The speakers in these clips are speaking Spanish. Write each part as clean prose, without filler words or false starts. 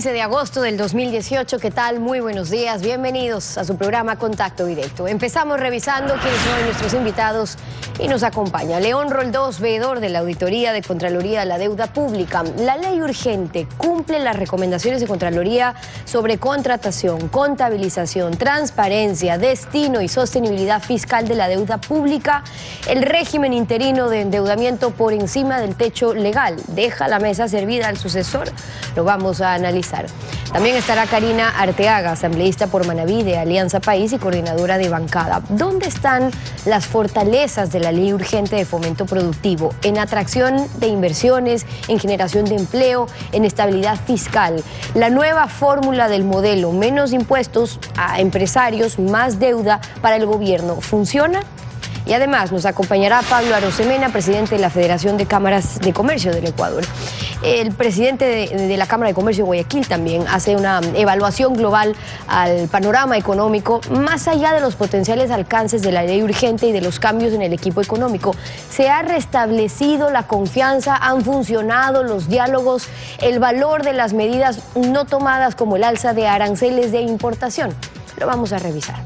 15 de agosto del 2018. ¿Qué tal? Muy buenos días. Bienvenidos a su programa Contacto Directo. Empezamos revisando quiénes son nuestros invitados y nos acompaña León Roldós, veedor de la Auditoría de Contraloría de la Deuda Pública. La ley urgente cumple las recomendaciones de Contraloría sobre contratación, contabilización, transparencia, destino y sostenibilidad fiscal de la deuda pública. El régimen interino de endeudamiento por encima del techo legal. ¿Deja la mesa servida al sucesor? Lo vamos a analizar. También estará Karina Arteaga, asambleísta por Manaví de Alianza País y coordinadora de bancada. ¿Dónde están las fortalezas de la ley urgente de fomento productivo? En atracción de inversiones, en generación de empleo, en estabilidad fiscal. La nueva fórmula del modelo, menos impuestos a empresarios, más deuda para el gobierno, ¿funciona? Y además nos acompañará Pablo Arosemena, presidente de la Federación de Cámaras de Comercio del Ecuador. El presidente de la Cámara de Comercio de Guayaquil también hace una evaluación global al panorama económico, más allá de los potenciales alcances de la ley urgente y de los cambios en el equipo económico. ¿Se ha restablecido la confianza? ¿Han funcionado los diálogos? ¿El valor de las medidas no tomadas como el alza de aranceles de importación? Lo vamos a revisar.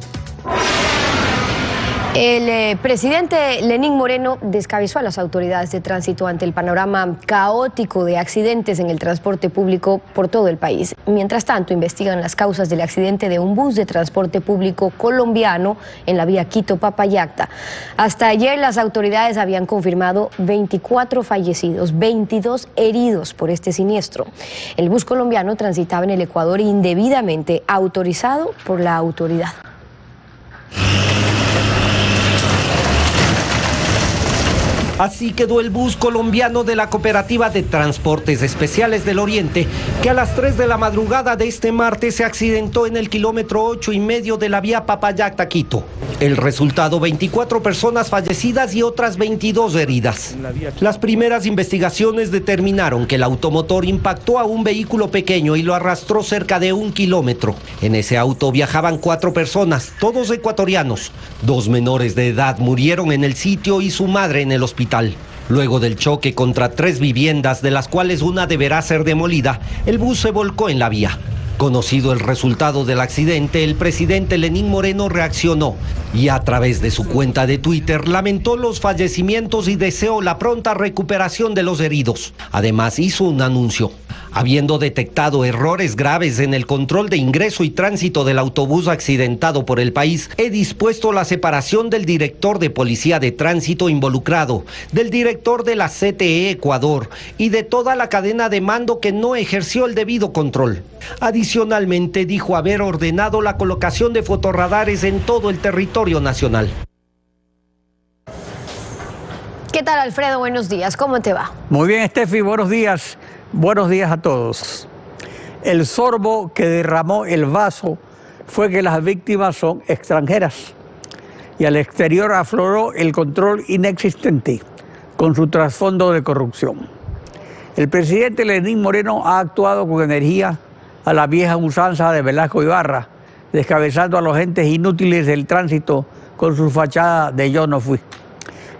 El presidente Lenín Moreno descabezó a las autoridades de tránsito ante el panorama caótico de accidentes en el transporte público por todo el país. Mientras tanto, investigan las causas del accidente de un bus de transporte público colombiano en la vía Quito-Papayacta. Hasta ayer las autoridades habían confirmado 24 fallecidos, 22 heridos por este siniestro. El bus colombiano transitaba en el Ecuador indebidamente autorizado por la autoridad. Así quedó el bus colombiano de la Cooperativa de Transportes Especiales del Oriente, que a las 3 de la madrugada de este martes se accidentó en el kilómetro 8,5 de la vía Papayacta-Quito. El resultado, 24 personas fallecidas y otras 22 heridas. Las primeras investigaciones determinaron que el automotor impactó a un vehículo pequeño y lo arrastró cerca de 1 kilómetro. En ese auto viajaban 4 personas, todos ecuatorianos. 2 menores de edad murieron en el sitio y su madre en el hospital. Luego del choque contra 3 viviendas, de las cuales una deberá ser demolida, el bus se volcó en la vía. Conocido el resultado del accidente, el presidente Lenín Moreno reaccionó y a través de su cuenta de Twitter lamentó los fallecimientos y deseó la pronta recuperación de los heridos. Además hizo un anuncio. Habiendo detectado errores graves en el control de ingreso y tránsito del autobús accidentado por el país, he dispuesto la separación del director de Policía de Tránsito involucrado, del director de la CTE Ecuador y de toda la cadena de mando que no ejerció el debido control. Adicionalmente, dijo haber ordenado la colocación de fotorradares en todo el territorio nacional. ¿Qué tal, Alfredo? Buenos días. ¿Cómo te va? Muy bien, Steffi. Buenos días. Buenos días a todos. El sorbo que derramó el vaso fue que las víctimas son extranjeras y al exterior afloró el control inexistente con su trasfondo de corrupción. El presidente Lenín Moreno ha actuado con energía a la vieja usanza de Velasco Ibarra, descabezando a los entes inútiles del tránsito con su fachada de yo no fui,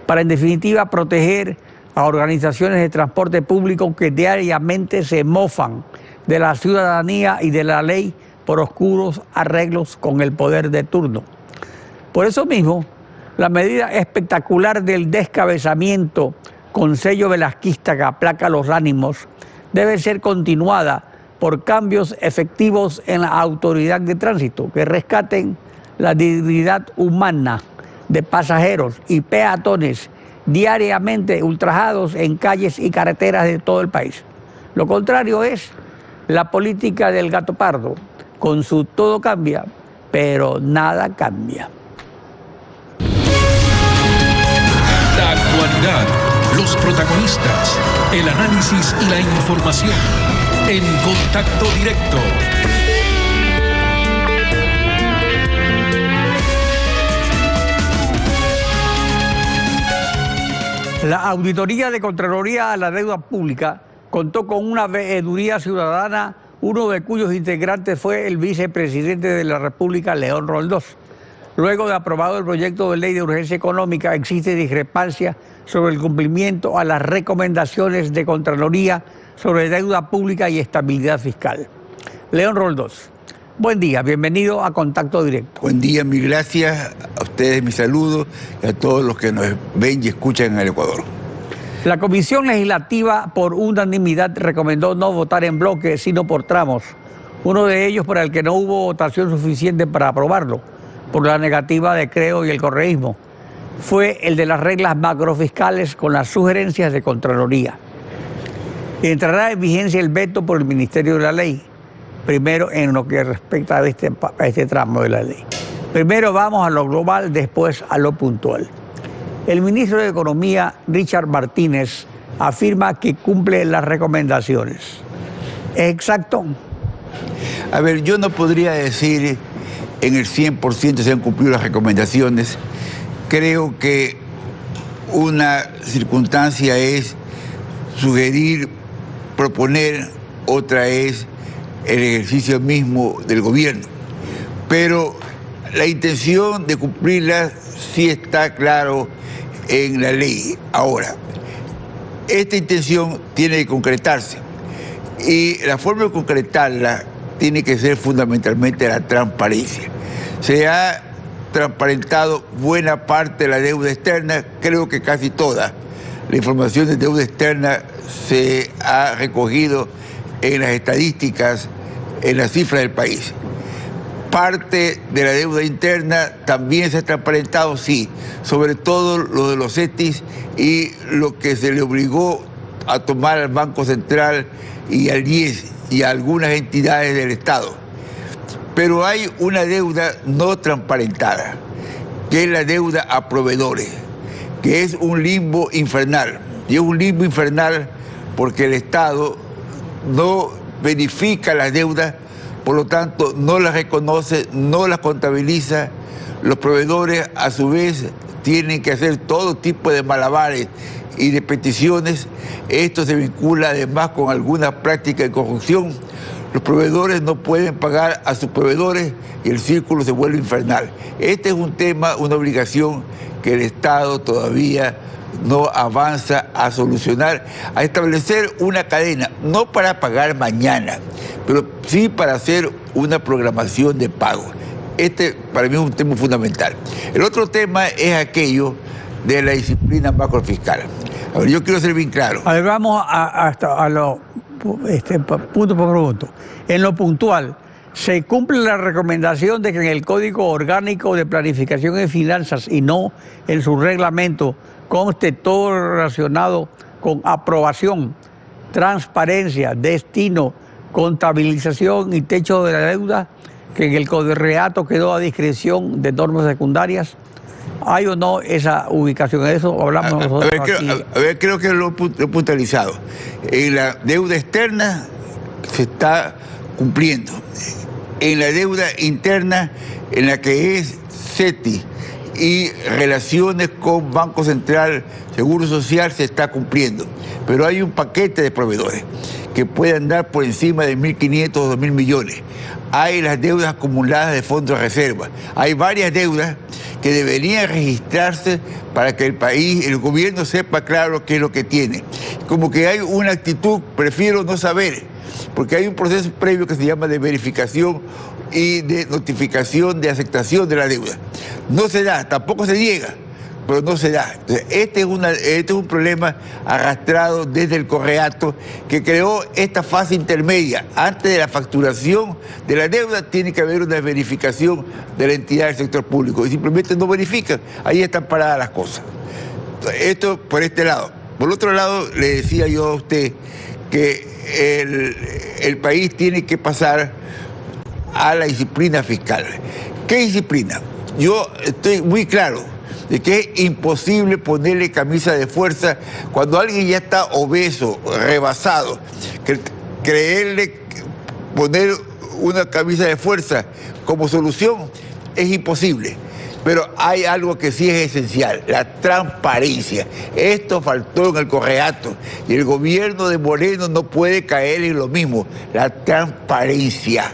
para en definitiva proteger a organizaciones de transporte público que diariamente se mofan de la ciudadanía y de la ley por oscuros arreglos con el poder de turno. Por eso mismo, la medida espectacular del descabezamiento con sello velasquista que aplaca los ánimos debe ser continuada por cambios efectivos en la autoridad de tránsito que rescaten la dignidad humana de pasajeros y peatones diariamente ultrajados en calles y carreteras de todo el país. Lo contrario es la política del gato pardo, con su todo cambia, pero nada cambia. La actualidad, los protagonistas, el análisis y la información en Contacto Directo. La Auditoría de Contraloría a la Deuda Pública contó con una veeduría ciudadana, uno de cuyos integrantes fue el vicepresidente de la República, León Roldós. Luego de aprobado el proyecto de ley de urgencia económica, existe discrepancia sobre el cumplimiento a las recomendaciones de Contraloría sobre deuda pública y estabilidad fiscal. León Roldós. Buen día, bienvenido a Contacto Directo. Buen día, mil gracias. A ustedes mi saludo y a todos los que nos ven y escuchan en el Ecuador. La Comisión Legislativa por unanimidad recomendó no votar en bloque, sino por tramos. Uno de ellos para el que no hubo votación suficiente para aprobarlo, por la negativa de Creo y el correísmo, fue el de las reglas macrofiscales con las sugerencias de Contraloría. Entrará en vigencia el veto por el Ministerio de la Ley, primero en lo que respecta a este tramo de la ley. Primero vamos a lo global, después a lo puntual. El ministro de Economía, Richard Martínez, afirma que cumple las recomendaciones. ¿Es exacto? A ver, yo no podría decir en el 100% se han cumplido las recomendaciones. Creo que una circunstancia es sugerir, proponer, otra es el ejercicio mismo del gobierno. Pero la intención de cumplirlas sí está claro en la ley. Ahora, esta intención tiene que concretarse y la forma de concretarla tiene que ser fundamentalmente la transparencia. Se ha transparentado buena parte de la deuda externa, creo que casi toda. La información de deuda externa se ha recogido en las estadísticas, en las cifras del país. Parte de la deuda interna también se ha transparentado, sí, sobre todo lo de los CETIS y lo que se le obligó a tomar al Banco Central y al IES y a algunas entidades del Estado. Pero hay una deuda no transparentada, que es la deuda a proveedores, que es un limbo infernal. Y es un limbo infernal porque el Estado no verifica las deudas, por lo tanto no las reconoce, no las contabiliza. Los proveedores a su vez tienen que hacer todo tipo de malabares y de peticiones. Esto se vincula además con alguna práctica de corrupción. Los proveedores no pueden pagar a sus proveedores y el círculo se vuelve infernal. Este es un tema, una obligación que el Estado todavía no avanza a solucionar, a establecer una cadena, no para pagar mañana, pero sí para hacer una programación de pago. Este para mí es un tema fundamental. El otro tema es aquello de la disciplina macrofiscal. A ver, yo quiero ser bien claro. A ver, vamos a lo punto por punto. En lo puntual, se cumple la recomendación de que en el Código Orgánico de Planificación y Finanzas y no en su reglamento conste todo relacionado con aprobación, transparencia, destino, contabilización y techo de la deuda, que en el Codirreato quedó a discreción de normas secundarias. ¿Hay o no esa ubicación? De eso hablamos nosotros aquí. Creo que lo he puntualizado. En la deuda externa se está cumpliendo. En la deuda interna, en la que es CETI y relaciones con Banco Central, Seguro Social, se está cumpliendo. Pero hay un paquete de proveedores que puede andar por encima de 1.500 o 2.000 millones. Hay las deudas acumuladas de fondos de reserva. Hay varias deudas que deberían registrarse para que el país, el gobierno sepa claro qué es lo que tiene. Como que hay una actitud, prefiero no saber, porque hay un proceso previo que se llama de verificación y de notificación de aceptación de la deuda. No se da, tampoco se niega, pero no se da. Entonces, este es un problema arrastrado desde el Correato que creó esta fase intermedia. Antes de la facturación de la deuda tiene que haber una verificación de la entidad del sector público y simplemente no verifican, ahí están paradas las cosas. Esto por este lado. Por otro lado, le decía yo a usted que el país tiene que pasar a la disciplina fiscal. ¿Qué disciplina? Yo estoy muy claro de que es imposible ponerle camisa de fuerza cuando alguien ya está obeso, rebasado. Creerle poner una camisa de fuerza como solución es imposible. Pero hay algo que sí es esencial, la transparencia. Esto faltó en el Correato y el gobierno de Moreno no puede caer en lo mismo, la transparencia.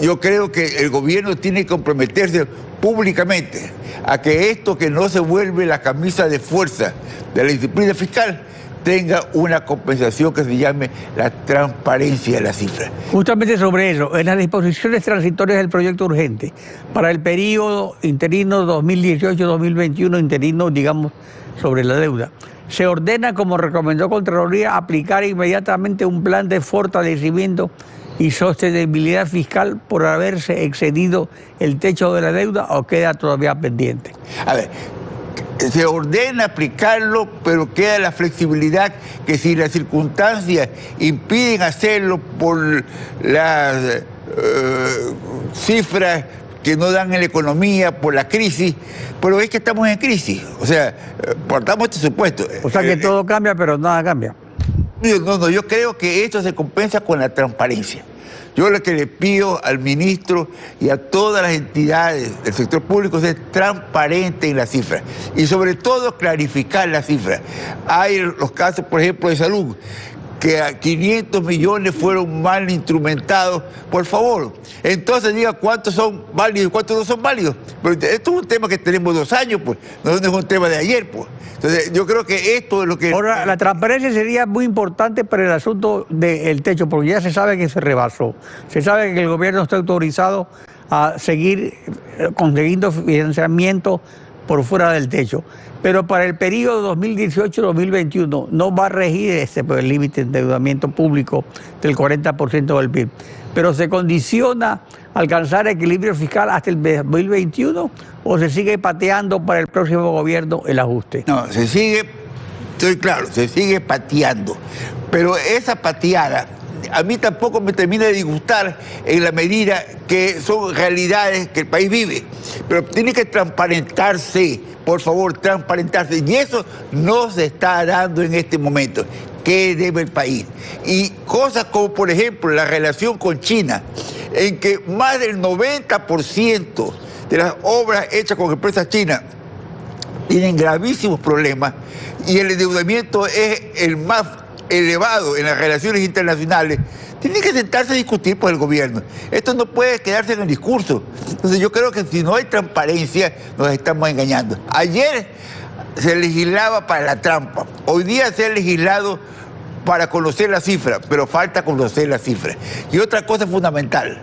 Yo creo que el gobierno tiene que comprometerse públicamente a que esto que no se vuelve la camisa de fuerza de la disciplina fiscal tenga una compensación que se llame la transparencia de la cifra. Justamente sobre eso, en las disposiciones transitorias del proyecto urgente, para el periodo interino 2018-2021, interino, digamos, sobre la deuda, se ordena, como recomendó Contraloría, aplicar inmediatamente un plan de fortalecimiento y sostenibilidad fiscal por haberse excedido el techo de la deuda, o queda todavía pendiente. A ver, se ordena aplicarlo, pero queda la flexibilidad que si las circunstancias impiden hacerlo por las cifras que no dan en la economía, por la crisis, pero es que estamos en crisis, o sea, partamos este supuesto. O sea que todo cambia, pero nada cambia. No, yo creo que esto se compensa con la transparencia. Yo lo que le pido al ministro y a todas las entidades del sector público es ser transparente en las cifras y sobre todo clarificar las cifras. Hay los casos, por ejemplo, de salud, que a 500 millones fueron mal instrumentados. Por favor, entonces diga cuántos son válidos y cuántos no son válidos. Pero esto es un tema que tenemos 2 años, pues, no es un tema de ayer, pues. Entonces, yo creo que esto es lo que... Ahora, la transparencia sería muy importante para el asunto del techo, porque ya se sabe que se rebasó. Se sabe que el gobierno está autorizado a seguir consiguiendo financiamiento por fuera del techo. Pero para el periodo 2018-2021 no va a regir el límite de endeudamiento público del 40% del PIB. Pero se condiciona alcanzar equilibrio fiscal hasta el 2021, o se sigue pateando para el próximo gobierno el ajuste. No, se sigue, estoy claro, se sigue pateando. Pero esa pateada a mí tampoco me termina de disgustar en la medida que son realidades que el país vive. Pero tiene que transparentarse, por favor, transparentarse. Y eso no se está dando en este momento. ¿Qué debe el país? Y cosas como, por ejemplo, la relación con China, en que más del 90% de las obras hechas con empresas chinas tienen gravísimos problemas y el endeudamiento es el más elevado en las relaciones internacionales, tiene que sentarse a discutir por el gobierno. Esto no puede quedarse en el discurso. Entonces yo creo que si no hay transparencia, nos estamos engañando. Ayer se legislaba para la trampa, hoy día se ha legislado para conocer la cifra, pero falta conocer la cifra. Y otra cosa fundamental,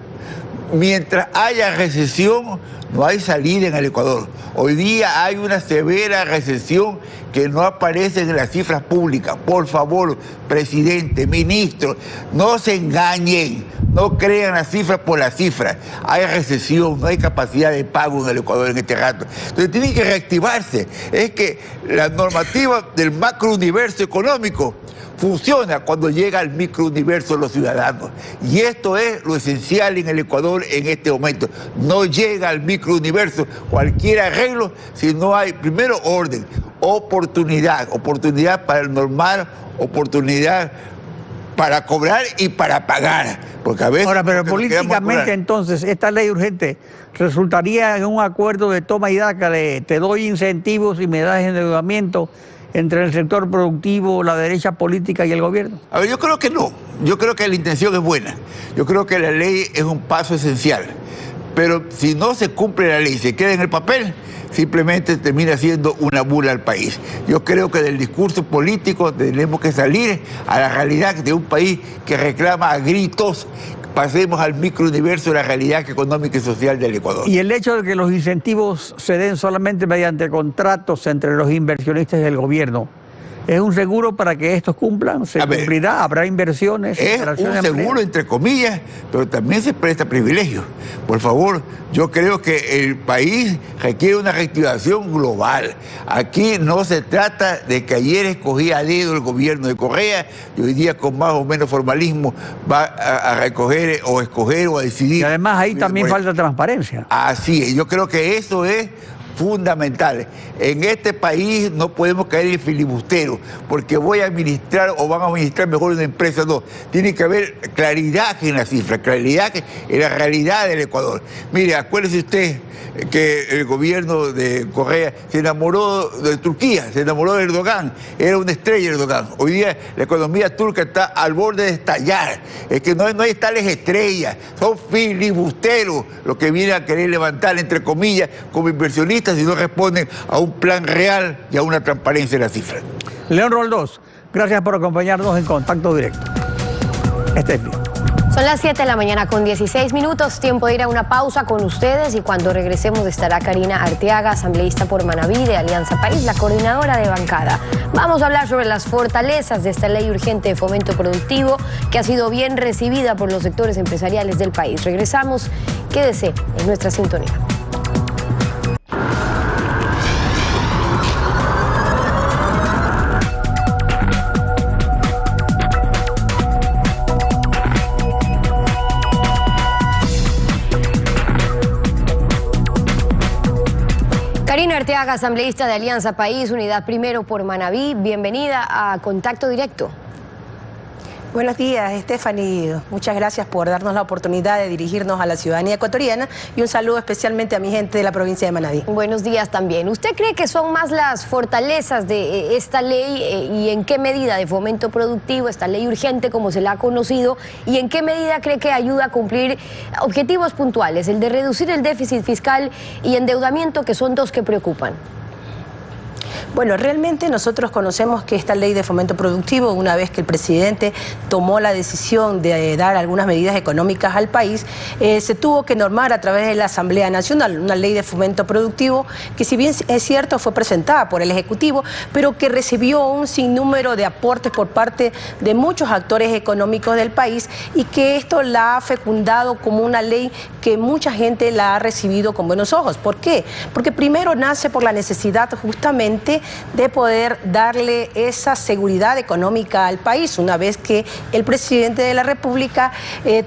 mientras haya recesión, no hay salida en el Ecuador. Hoy día hay una severa recesión que no aparece en las cifras públicas. Por favor, presidente, ministro, no se engañen, no crean las cifras por las cifras. Hay recesión, no hay capacidad de pago en el Ecuador en este rato. Entonces tienen que reactivarse. Es que la normativa del macrouniverso económico funciona cuando llega al microuniverso de los ciudadanos. Y esto es lo esencial en el Ecuador en este momento. No llega al microuniverso cualquier arreglo si no hay, primero, orden, oportunidad para el normal, oportunidad para cobrar y para pagar. Porque a veces... Ahora, pero políticamente entonces, esta ley urgente resultaría en un acuerdo de toma y daca de te doy incentivos y me das endeudamiento entre el sector productivo, la derecha política y el gobierno. A ver, yo creo que no. Yo creo que la intención es buena. Yo creo que la ley es un paso esencial. Pero si no se cumple la ley y se queda en el papel, simplemente termina siendo una bula al país. Yo creo que del discurso político tenemos que salir a la realidad de un país que reclama a gritos. Pasemos al microuniverso de la realidad económica y social del Ecuador. Y el hecho de que los incentivos se den solamente mediante contratos entre los inversionistas y el gobierno, ¿es un seguro para que estos cumplan? ¿Se cumplirá? ¿Habrá inversiones? Es un seguro, entre comillas, pero también se presta privilegios. Por favor, yo creo que el país requiere una reactivación global. Aquí no se trata de que ayer escogía a dedo el gobierno de Correa y hoy día con más o menos formalismo va a recoger o escoger o a decidir. Y además ahí también falta transparencia. Así es, yo creo que eso es fundamentales. En este país no podemos caer en filibustero, porque voy a administrar o van a administrar mejor una empresa. No, tiene que haber claridad en la cifra, claridad en la realidad del Ecuador. Mire, acuérdese usted que el gobierno de Correa se enamoró de Turquía, se enamoró de Erdogan, era una estrella Erdogan. Hoy día la economía turca está al borde de estallar. Es que no hay tales estrellas, son filibusteros los que vienen a querer levantar, entre comillas, como inversionistas, si no responden a un plan real y a una transparencia de las cifras. León Roldós, Gracias por acompañarnos en Contacto Directo. Este es bien. Son las 7 de la mañana con 16 minutos, tiempo de ir a una pausa con ustedes y cuando regresemos estará Karina Arteaga, asambleísta por Manabí de Alianza País, la coordinadora de bancada. Vamos a hablar sobre las fortalezas de esta ley urgente de fomento productivo que ha sido bien recibida por los sectores empresariales del país. Regresamos, quédese en nuestra sintonía. Karina Arteaga, asambleísta de Alianza País, Unidad Primero por Manabí, bienvenida a Contacto Directo. Buenos días, Stephanie. Muchas gracias por darnos la oportunidad de dirigirnos a la ciudadanía ecuatoriana y un saludo especialmente a mi gente de la provincia de Manabí. Buenos días también. ¿Usted cree que son más las fortalezas de esta ley y en qué medida de fomento productivo, esta ley urgente como se la ha conocido, y en qué medida cree que ayuda a cumplir objetivos puntuales, el de reducir el déficit fiscal y endeudamiento, que son dos que preocupan? Bueno, realmente nosotros conocemos que esta ley de fomento productivo, una vez que el presidente tomó la decisión de dar algunas medidas económicas al país, se tuvo que normar a través de la Asamblea Nacional, una ley de fomento productivo que, si bien es cierto, fue presentada por el Ejecutivo, pero que recibió un sinnúmero de aportes por parte de muchos actores económicos del país y que esto la ha fecundado como una ley que mucha gente la ha recibido con buenos ojos. ¿Por qué? Porque primero nace por la necesidad justamente de poder darle esa seguridad económica al país, una vez que el presidente de la República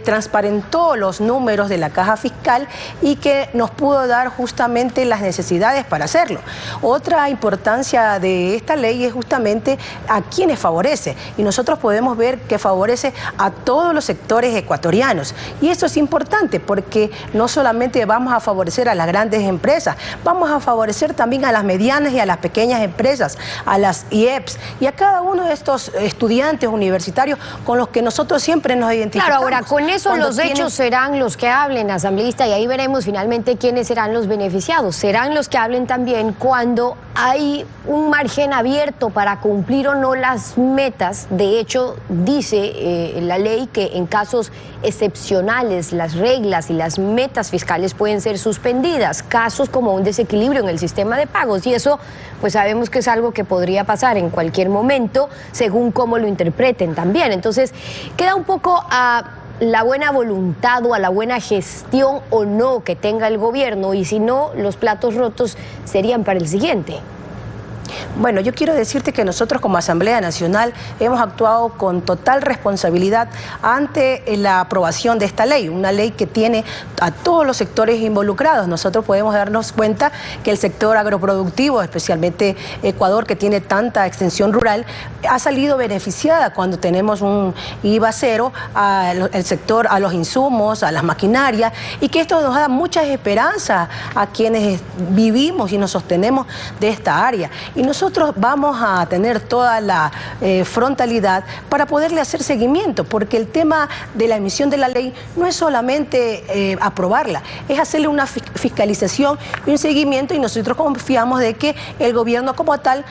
transparentó los números de la caja fiscal y que nos pudo dar justamente las necesidades para hacerlo. Otra importancia de esta ley es justamente a quienes favorece, y nosotros podemos ver que favorece a todos los sectores ecuatorianos, y esto es importante porque no solamente vamos a favorecer a las grandes empresas, vamos a favorecer también a las medianas y a las pequeñas empresas, a las IEPs y a cada uno de estos estudiantes universitarios con los que nosotros siempre nos identificamos. Claro, ahora con eso los hechos serán los que hablen, asambleísta, y ahí veremos finalmente quiénes serán los beneficiados. Serán los que hablen también cuando hay un margen abierto para cumplir o no las metas. De hecho, dice la ley que en casos excepcionales las reglas y las metas fiscales pueden ser suspendidas, casos como un desequilibrio en el sistema de pagos, y eso pues sabemos que es algo que podría pasar en cualquier momento según cómo lo interpreten también. Entonces queda un poco a la buena voluntad o a la buena gestión o no que tenga el gobierno, y si no, los platos rotos serían para el siguiente. Bueno, yo quiero decirte que nosotros como Asamblea Nacional hemos actuado con total responsabilidad ante la aprobación de esta ley, una ley que tiene a todos los sectores involucrados. Nosotros podemos darnos cuenta que el sector agroproductivo, especialmente Ecuador, que tiene tanta extensión rural, ha salido beneficiada cuando tenemos un IVA cero al sector, a los insumos, a las maquinarias, y que esto nos da muchas esperanzas a quienes vivimos y nos sostenemos de esta área. Y nosotros vamos a tener toda la frontalidad para poderle hacer seguimiento, porque el tema de la emisión de la ley no es solamente aprobarla, es hacerle una fiscalización y un seguimiento, y nosotros confiamos de que el gobierno como tal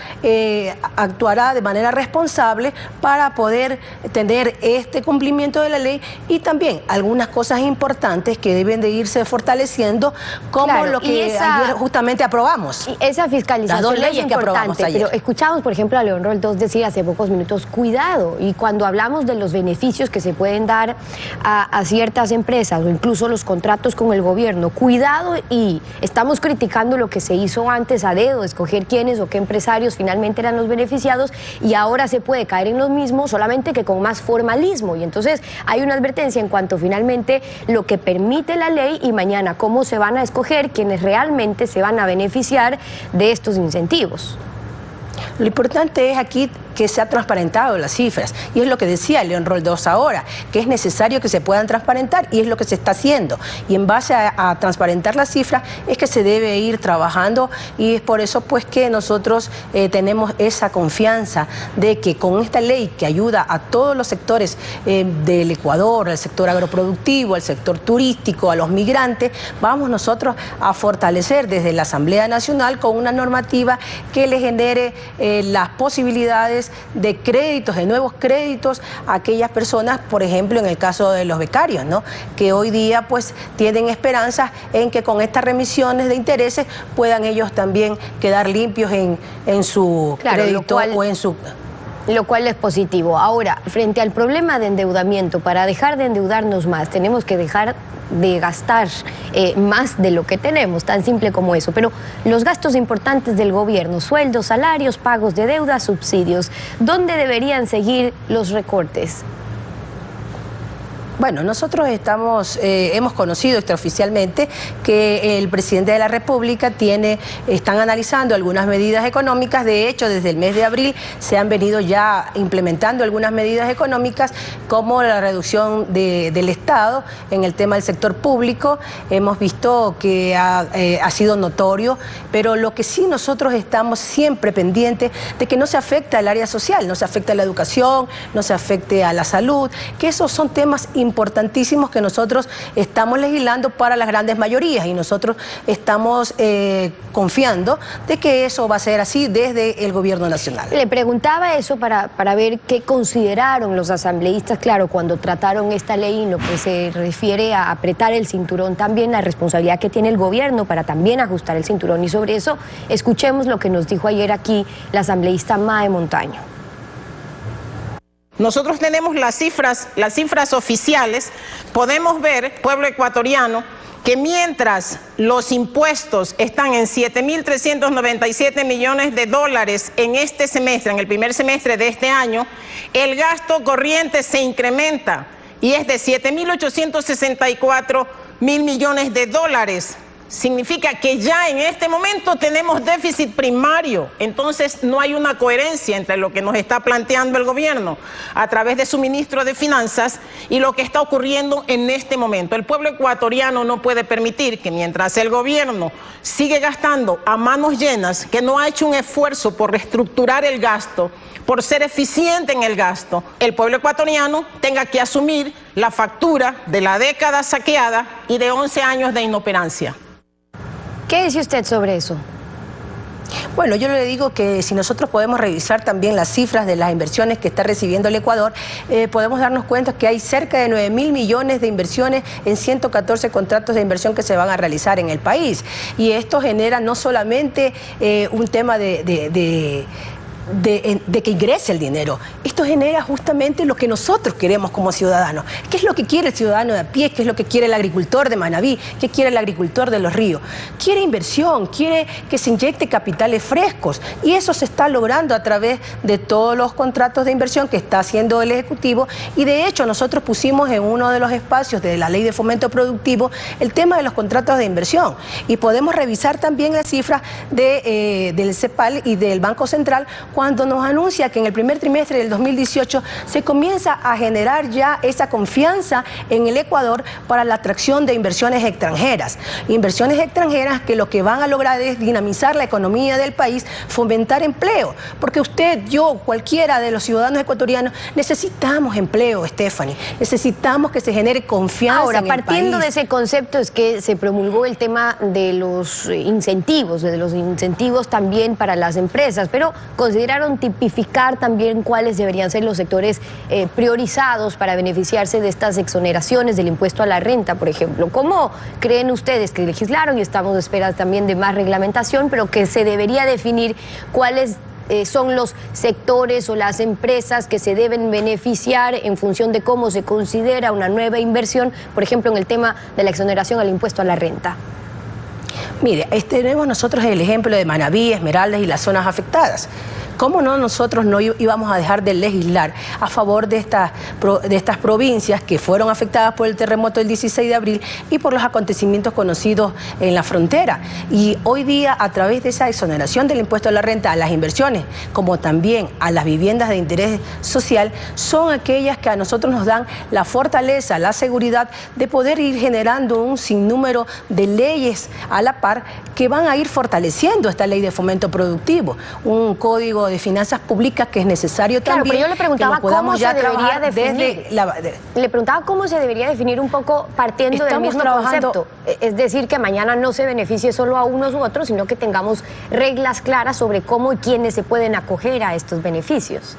actuará de manera responsable para poder tener este cumplimiento de la ley, y también algunas cosas importantes que deben de irse fortaleciendo, como claro, lo que ayer justamente aprobamos. Y esa fiscalización, las dos leyes que aprobamos ayer. Pero escuchamos, por ejemplo, a León Roldós decir hace pocos minutos, cuidado, y cuando hablamos de los beneficios que se pueden dar a ciertas empresas o incluso los contratos con el gobierno, cuidado, y estamos criticando lo que se hizo antes a dedo, escoger quiénes o qué empresarios finalmente eran los beneficiados, y ahora se puede caer en los mismos, solamente que con más formalismo, y entonces hay una advertencia en cuanto finalmente lo que permite la ley y mañana cómo se van a escoger quienes realmente se van a beneficiar de estos incentivos. Lo importante es aquí que se ha transparentado las cifras, y es lo que decía León Roldós ahora, que es necesario que se puedan transparentar, y es lo que se está haciendo, y en base a transparentar las cifras es que se debe ir trabajando, y es por eso pues que nosotros tenemos esa confianza de que con esta ley que ayuda a todos los sectores del Ecuador, al sector agroproductivo, al sector turístico, a los migrantes, vamos nosotros a fortalecer desde la Asamblea Nacional con una normativa que le genere las posibilidades través de créditos, de nuevos créditos a aquellas personas, por ejemplo, en el caso de los becarios, ¿no? Que hoy día pues tienen esperanzas en que con estas remisiones de intereses puedan ellos también quedar limpios en su crédito o en su... Lo cual es positivo. Ahora, frente al problema de endeudamiento, para dejar de endeudarnos más, tenemos que dejar de gastar más de lo que tenemos, tan simple como eso. Pero los gastos importantes del gobierno, sueldos, salarios, pagos de deuda, subsidios, ¿dónde deberían seguir los recortes? Bueno, nosotros hemos conocido extraoficialmente que el presidente de la República están analizando algunas medidas económicas. De hecho, desde el mes de abril se han venido ya implementando algunas medidas económicas como la reducción del Estado en el tema del sector público. Hemos visto que ha sido notorio, pero lo que sí nosotros estamos siempre pendientes de que no se afecte al área social, no se afecte a la educación, no se afecte a la salud, que esos son temas importantísimos que nosotros estamos legislando para las grandes mayorías y nosotros estamos confiando de que eso va a ser así desde el gobierno nacional. Le preguntaba eso para ver qué consideraron los asambleístas, claro, cuando trataron esta ley en lo que se refiere a apretar el cinturón, también la responsabilidad que tiene el gobierno para también ajustar el cinturón, y sobre eso escuchemos lo que nos dijo ayer aquí la asambleísta Mae Montaño. Nosotros tenemos las cifras oficiales. Podemos ver, pueblo ecuatoriano, que mientras los impuestos están en 7.397 millones de dólares en este semestre, en el primer semestre de este año, el gasto corriente se incrementa y es de 7.864 millones de dólares. Significa que ya en este momento tenemos déficit primario, entonces no hay una coherencia entre lo que nos está planteando el gobierno a través de su ministro de Finanzas y lo que está ocurriendo en este momento. El pueblo ecuatoriano no puede permitir que mientras el gobierno sigue gastando a manos llenas, que no ha hecho un esfuerzo por reestructurar el gasto, por ser eficiente en el gasto, el pueblo ecuatoriano tenga que asumir la factura de la década saqueada y de 11 años de inoperancia. ¿Qué dice usted sobre eso? Bueno, yo le digo que si nosotros podemos revisar también las cifras de las inversiones que está recibiendo el Ecuador, podemos darnos cuenta que hay cerca de 9.000 millones de inversiones en 114 contratos de inversión que se van a realizar en el país. Y esto genera no solamente un tema de que ingrese el dinero. Esto genera justamente lo que nosotros queremos como ciudadanos. ¿Qué es lo que quiere el ciudadano de a pie? ¿Qué es lo que quiere el agricultor de Manabí? ¿Qué quiere el agricultor de Los Ríos? Quiere inversión, quiere que se inyecte capitales frescos, y eso se está logrando a través de todos los contratos de inversión que está haciendo el Ejecutivo. Y de hecho nosotros pusimos en uno de los espacios de la Ley de Fomento Productivo el tema de los contratos de inversión, y podemos revisar también las cifras del CEPAL y del Banco Central cuando nos anuncia que en el primer trimestre del 2018 se comienza a generar ya esa confianza en el Ecuador para la atracción de inversiones extranjeras. Inversiones extranjeras que lo que van a lograr es dinamizar la economía del país, fomentar empleo, porque usted, yo, cualquiera de los ciudadanos ecuatorianos necesitamos empleo, Stephanie, necesitamos que se genere confianza. Ahora, en el partiendo país. de ese concepto es que se promulgó el tema de los incentivos también para las empresas, pero consideraron tipificar también cuáles deberían ser los sectores priorizados para beneficiarse de estas exoneraciones del impuesto a la renta, por ejemplo. ¿Cómo creen ustedes que legislaron, y estamos a espera también de más reglamentación, pero que se debería definir cuáles son los sectores o las empresas que se deben beneficiar en función de cómo se considera una nueva inversión, por ejemplo, en el tema de la exoneración al impuesto a la renta? Mire, tenemos nosotros el ejemplo de Manabí, Esmeraldas y las zonas afectadas. ¿Cómo no nosotros no íbamos a dejar de legislar a favor de estas provincias que fueron afectadas por el terremoto del 16 de abril y por los acontecimientos conocidos en la frontera? Y hoy día, a través de esa exoneración del impuesto a la renta a las inversiones, como también a las viviendas de interés social, son aquellas que a nosotros nos dan la fortaleza, la seguridad de poder ir generando un sinnúmero de leyes a la par que van a ir fortaleciendo esta ley de fomento productivo, un código Ministro de Finanzas Públicas, que es necesario claro, también. Pero yo le preguntaba cómo se debería definir. Le preguntaba cómo se debería definir un poco partiendo del mismo concepto. Es decir, que mañana no se beneficie solo a unos u otros, sino que tengamos reglas claras sobre cómo y quiénes se pueden acoger a estos beneficios.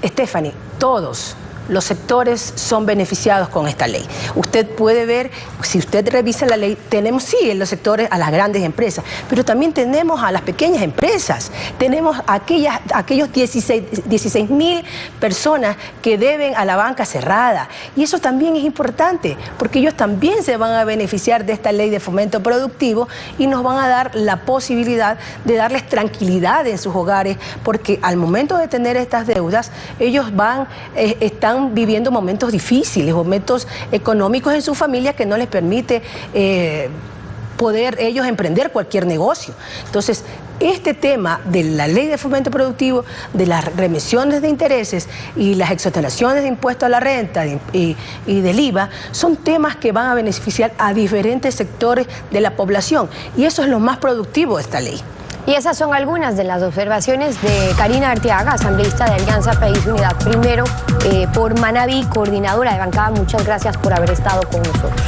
Stephanie, todos los sectores son beneficiados con esta ley. Usted puede ver, si usted revisa la ley, tenemos sí en los sectores a las grandes empresas, pero también tenemos a las pequeñas empresas, tenemos aquellos 16.000 personas que deben a la banca cerrada, y eso también es importante, porque ellos también se van a beneficiar de esta ley de fomento productivo y nos van a dar la posibilidad de darles tranquilidad en sus hogares, porque al momento de tener estas deudas, ellos están viviendo momentos difíciles, momentos económicos en su familia que no les permite poder ellos emprender cualquier negocio. Entonces, este tema de la ley de fomento productivo, de las remisiones de intereses y las exoneraciones de impuestos a la renta y del IVA, son temas que van a beneficiar a diferentes sectores de la población, y eso es lo más productivo de esta ley. Y esas son algunas de las observaciones de Karina Arteaga, asambleísta de Alianza País Unidad Primero, por Manaví, coordinadora de bancada. Muchas gracias por haber estado con nosotros.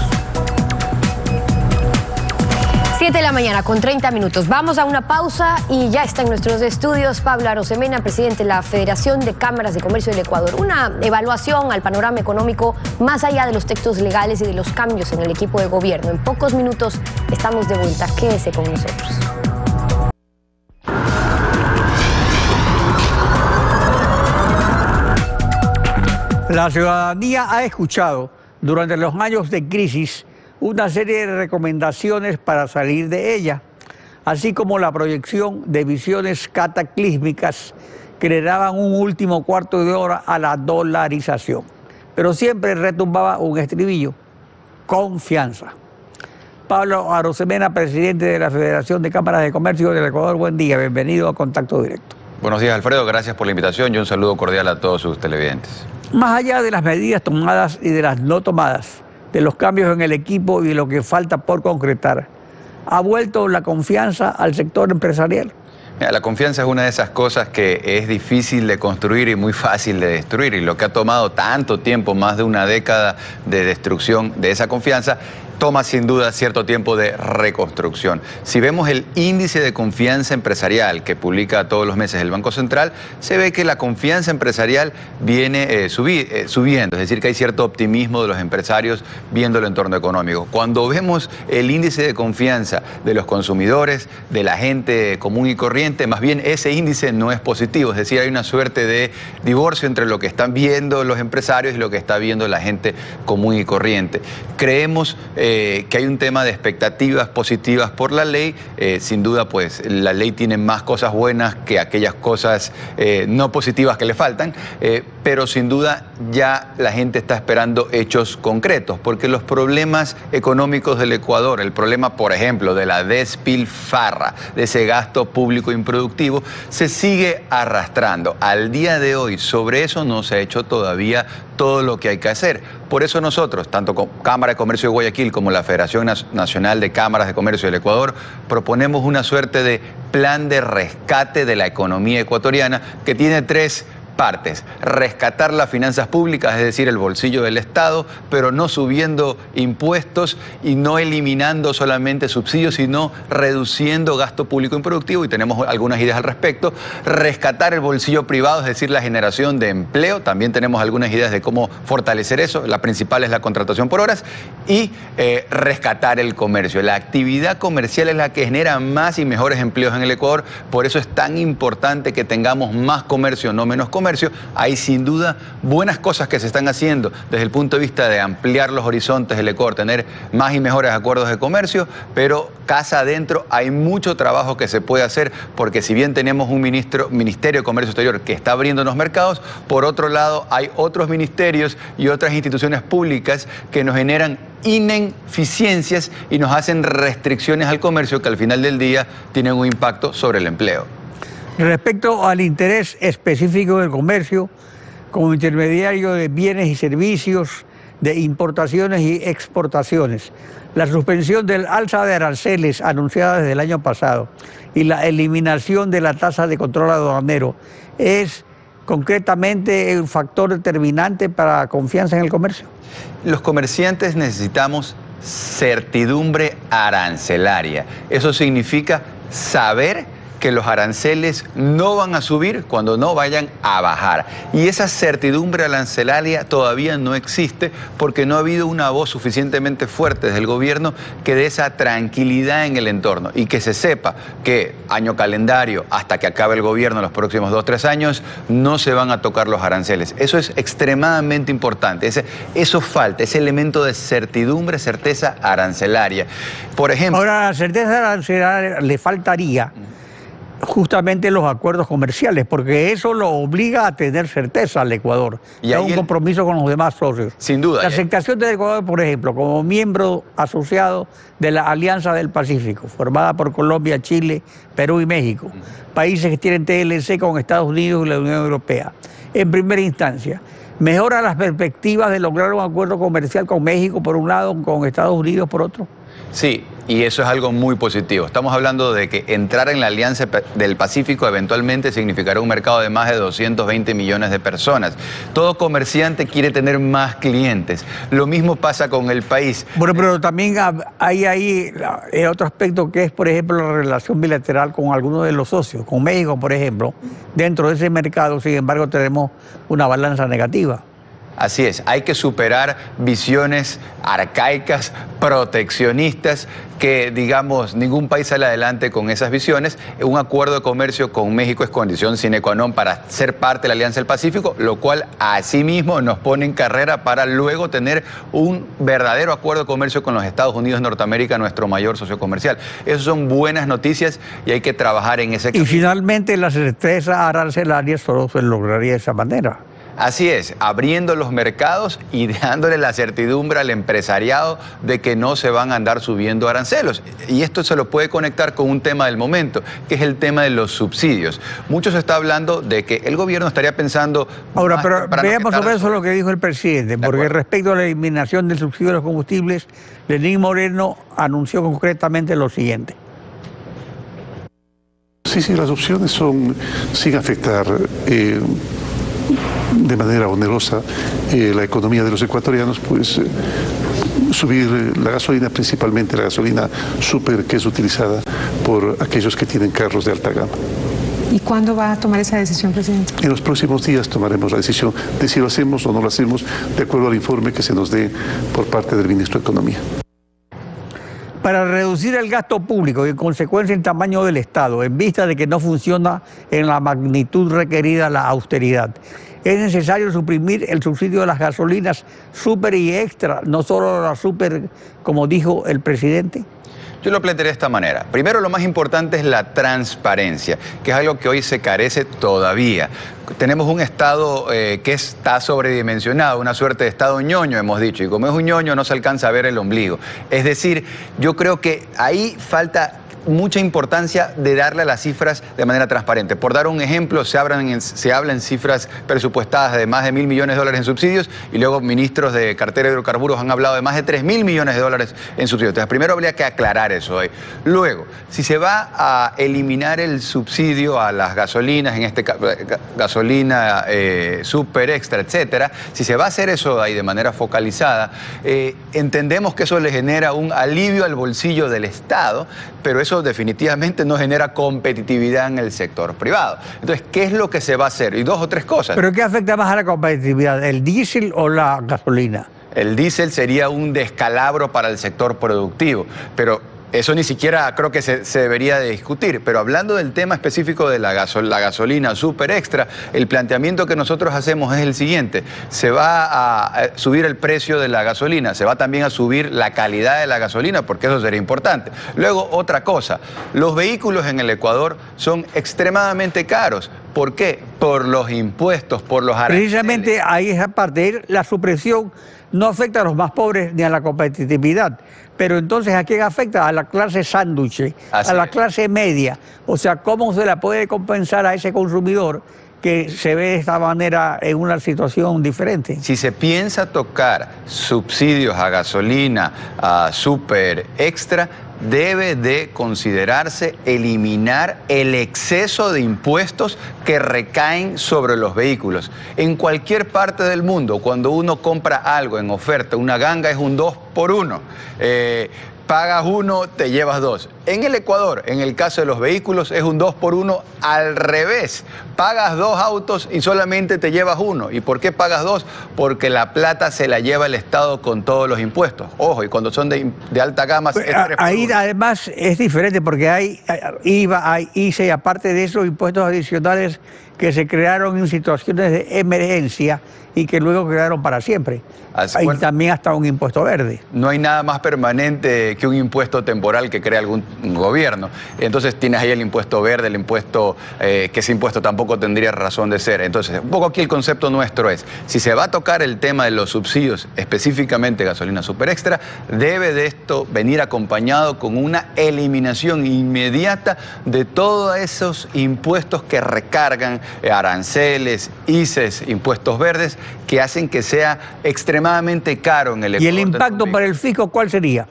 7 de la mañana con 30 minutos. Vamos a una pausa y ya está en nuestros estudios Pablo Arosemena, presidente de la Federación de Cámaras de Comercio del Ecuador. Una evaluación al panorama económico más allá de los textos legales y de los cambios en el equipo de gobierno. En pocos minutos estamos de vuelta. Quédese con nosotros. La ciudadanía ha escuchado durante los años de crisis una serie de recomendaciones para salir de ella, así como la proyección de visiones cataclísmicas que le daban un último cuarto de hora a la dolarización. Pero siempre retumbaba un estribillo: confianza. Pablo Arosemena, presidente de la Federación de Cámaras de Comercio del Ecuador, buen día, bienvenido a Contacto Directo. Buenos días, Alfredo, gracias por la invitación y un saludo cordial a todos sus televidentes. Más allá de las medidas tomadas y de las no tomadas, de los cambios en el equipo y de lo que falta por concretar, ¿ha vuelto la confianza al sector empresarial? Mira, la confianza es una de esas cosas que es difícil de construir y muy fácil de destruir, y lo que ha tomado tanto tiempo, más de una década de destrucción de esa confianza, toma sin duda cierto tiempo de reconstrucción. Si vemos el índice de confianza empresarial que publica todos los meses el Banco Central, se ve que la confianza empresarial viene subiendo, es decir, que hay cierto optimismo de los empresarios viendo el entorno económico. Cuando vemos el índice de confianza de los consumidores, de la gente común y corriente, más bien ese índice no es positivo, es decir, hay una suerte de divorcio entre lo que están viendo los empresarios y lo que está viendo la gente común y corriente. Creemos que hay un tema de expectativas positivas por la ley. Sin duda, pues la ley tiene más cosas buenas que aquellas cosas no positivas que le faltan, pero sin duda ya la gente está esperando hechos concretos, porque los problemas económicos del Ecuador, el problema, por ejemplo, de la despilfarra, de ese gasto público improductivo, se sigue arrastrando. Al día de hoy, sobre eso no se ha hecho todavía todo lo que hay que hacer. Por eso nosotros, tanto con Cámara de Comercio de Guayaquil como la Federación Nacional de Cámaras de Comercio del Ecuador, proponemos una suerte de plan de rescate de la economía ecuatoriana que tiene tres partes: rescatar las finanzas públicas, es decir, el bolsillo del Estado, pero no subiendo impuestos y no eliminando solamente subsidios, sino reduciendo gasto público improductivo, y tenemos algunas ideas al respecto. Rescatar el bolsillo privado, es decir, la generación de empleo, también tenemos algunas ideas de cómo fortalecer eso, la principal es la contratación por horas, y rescatar el comercio. La actividad comercial es la que genera más y mejores empleos en el Ecuador, por eso es tan importante que tengamos más comercio, no menos comercio. Hay sin duda buenas cosas que se están haciendo desde el punto de vista de ampliar los horizontes del Ecuador, tener más y mejores acuerdos de comercio, pero casa adentro hay mucho trabajo que se puede hacer, porque si bien tenemos un Ministerio de Comercio Exterior que está abriendo los mercados, por otro lado hay otros ministerios y otras instituciones públicas que nos generan ineficiencias y nos hacen restricciones al comercio que al final del día tienen un impacto sobre el empleo. Respecto al interés específico del comercio como intermediario de bienes y servicios, de importaciones y exportaciones. La suspensión del alza de aranceles anunciada desde el año pasado y la eliminación de la tasa de control aduanero es concretamente un factor determinante para la confianza en el comercio. Los comerciantes necesitamos certidumbre arancelaria. Eso significa saber que los aranceles no van a subir cuando no vayan a bajar. Y esa certidumbre arancelaria todavía no existe porque no ha habido una voz suficientemente fuerte desde el gobierno que dé esa tranquilidad en el entorno y que se sepa que año calendario hasta que acabe el gobierno en los próximos 2 o 3 años no se van a tocar los aranceles. Eso es extremadamente importante. Eso falta, ese elemento de certidumbre, certeza arancelaria. Por ejemplo... Ahora, la certeza arancelaria le faltaría justamente los acuerdos comerciales, porque eso lo obliga a tener certeza al Ecuador, y un compromiso con los demás socios. Sin duda. La aceptación del Ecuador, por ejemplo, como miembro asociado de la Alianza del Pacífico, formada por Colombia, Chile, Perú y México, países que tienen TLC con Estados Unidos y la Unión Europea. En primera instancia, mejora las perspectivas de lograr un acuerdo comercial con México por un lado, con Estados Unidos por otro. Sí, y eso es algo muy positivo. Estamos hablando de que entrar en la Alianza del Pacífico eventualmente significará un mercado de más de 220 millones de personas. Todo comerciante quiere tener más clientes. Lo mismo pasa con el país. Bueno, pero también hay ahí otro aspecto que es, por ejemplo, la relación bilateral con algunos de los socios. Con México, por ejemplo, dentro de ese mercado, sin embargo, tenemos una balanza negativa. Así es, hay que superar visiones arcaicas, proteccionistas, que, digamos, ningún país sale adelante con esas visiones. Un acuerdo de comercio con México es condición sine qua non para ser parte de la Alianza del Pacífico, lo cual asimismo nos pone en carrera para luego tener un verdadero acuerdo de comercio con los Estados Unidos de Norteamérica, nuestro mayor socio comercial. Esas son buenas noticias y hay que trabajar en ese camino. Y finalmente la certeza arancelaria solo se lograría de esa manera. Así es, abriendo los mercados y dándole la certidumbre al empresariado de que no se van a andar subiendo aranceles. Y esto se lo puede conectar con un tema del momento, que es el tema de los subsidios. Mucho se está hablando de que el gobierno estaría pensando... Ahora, pero veamos sobre eso lo que dijo el presidente, porque respecto a la eliminación del subsidio de los combustibles, Lenín Moreno anunció concretamente lo siguiente. Sí, las opciones son, sin afectar de manera onerosa la economía de los ecuatorianos, pues subir la gasolina, principalmente la gasolina súper, que es utilizada por aquellos que tienen carros de alta gama. ¿Y cuándo va a tomar esa decisión, presidente? En los próximos días tomaremos la decisión de si lo hacemos o no lo hacemos, de acuerdo al informe que se nos dé por parte del ministro de Economía. Para reducir el gasto público y en consecuencia el tamaño del Estado, en vista de que no funciona en la magnitud requerida la austeridad, es necesario suprimir el subsidio de las gasolinas super y extra, no solo la super, como dijo el presidente. Yo lo plantearé de esta manera. Primero, lo más importante es la transparencia, que es algo que hoy se carece todavía. Tenemos un Estado que está sobredimensionado, una suerte de Estado ñoño, hemos dicho, y como es un ñoño no se alcanza a ver el ombligo. Es decir, yo creo que ahí falta mucha importancia de darle a las cifras de manera transparente. Por dar un ejemplo, se habla en cifras presupuestadas de más de $1.000 millones en subsidios y luego ministros de cartera de hidrocarburos han hablado de más de $3.000 millones en subsidios. Entonces, primero habría que aclarar eso hoy. Luego, si se va a eliminar el subsidio a las gasolinas, en este caso gasolina super extra, etcétera, si se va a hacer eso ahí de manera focalizada, entendemos que eso le genera un alivio al bolsillo del Estado, pero eso definitivamente no genera competitividad en el sector privado. Entonces, ¿qué es lo que se va a hacer? Y 2 o 3 cosas. ¿Pero qué afecta más a la competitividad, el diésel o la gasolina? El diésel sería un descalabro para el sector productivo, pero eso ni siquiera creo que se debería de discutir. Pero hablando del tema específico de la gasolina super extra, el planteamiento que nosotros hacemos es el siguiente. Se va a subir el precio de la gasolina, se va también a subir la calidad de la gasolina, porque eso sería importante. Luego, otra cosa, los vehículos en el Ecuador son extremadamente caros. ¿Por qué? Por los impuestos, por los aranceles. Precisamente ahí esa parte, la supresión no afecta a los más pobres ni a la competitividad. Pero entonces, ¿a quién afecta? A la clase sándwich, a la clase media. O sea, ¿cómo se la puede compensar a ese consumidor que se ve de esta manera en una situación diferente. Si se piensa tocar subsidios a gasolina, a super extra, debe de considerarse eliminar el exceso de impuestos que recaen sobre los vehículos. En cualquier parte del mundo, cuando uno compra algo en oferta, una ganga es un 2 por 1. Pagas 1, te llevas 2. En el Ecuador, en el caso de los vehículos, es un 2 por 1 al revés. Pagas 2 autos y solamente te llevas 1. ¿Y por qué pagas 2? Porque la plata se la lleva el Estado con todos los impuestos. Ojo, y cuando son de alta gama... Pues, ahí además es diferente porque hay IVA, hay ICE, y aparte de esos impuestos adicionales que se crearon en situaciones de emergencia y que luego quedaron para siempre. Hay también hasta un impuesto verde. No hay nada más permanente que un impuesto temporal que crea algún gobierno. Entonces tienes ahí el impuesto verde, el impuesto, que ese impuesto tampoco tendría razón de ser. Entonces, un poco aquí el concepto nuestro es, si se va a tocar el tema de los subsidios, específicamente gasolina super extra, debe de esto venir acompañado con una eliminación inmediata de todos esos impuestos que recargan, aranceles, ICES, impuestos verdes, que hacen que sea extremadamente caro en el Ecuador. ¿Y el impacto para el fisco cuál sería?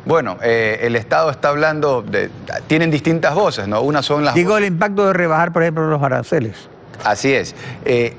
Bueno, el Estado está hablando de... Tienen distintas voces, ¿no? Una son las... Digo, el impacto de rebajar, por ejemplo, los aranceles. Así es.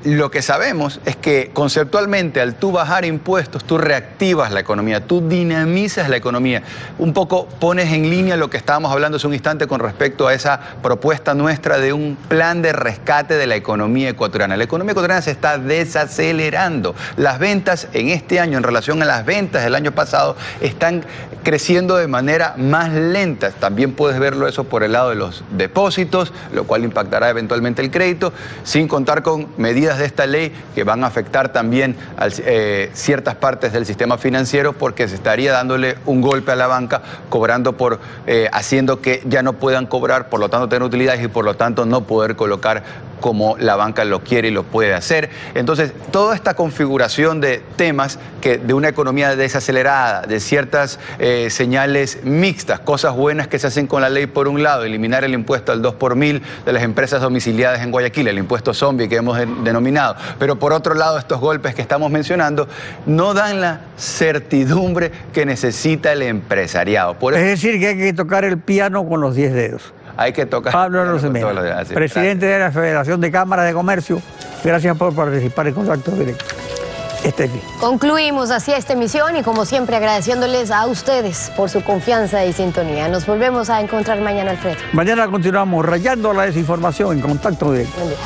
Lo que sabemos es que conceptualmente al tú bajar impuestos, tú reactivas la economía, tú dinamizas la economía. Un poco pones en línea lo que estábamos hablando hace un instante con respecto a esa propuesta nuestra de un plan de rescate de la economía ecuatoriana. La economía ecuatoriana se está desacelerando. Las ventas en este año, en relación a las ventas del año pasado, están creciendo de manera más lenta. También puedes verlo eso por el lado de los depósitos, lo cual impactará eventualmente el crédito, sin contar con medidas de esta ley que van a afectar también a ciertas partes del sistema financiero, porque se estaría dándole un golpe a la banca, cobrando haciendo que ya no puedan cobrar, por lo tanto tener utilidades y por lo tanto no poder colocar como la banca lo quiere y lo puede hacer. Entonces, toda esta configuración de temas de una economía desacelerada, de ciertas señales mixtas, cosas buenas que se hacen con la ley por un lado, eliminar el impuesto al 2 por 1000 de las empresas domiciliadas en Guayaquil, el impuesto zombie que hemos denominado, pero por otro lado estos golpes que estamos mencionando no dan la certidumbre que necesita el empresariado. Es decir, que hay que tocar el piano con los 10 dedos. Hay que tocar. Pablo Arosemena, presidente de la Federación de Cámaras de Comercio, gracias por participar en Contacto Directo. Concluimos así esta emisión y como siempre agradeciéndoles a ustedes por su confianza y sintonía. Nos volvemos a encontrar mañana, Alfredo. Mañana continuamos rayando la desinformación en Contacto Directo. Buen día.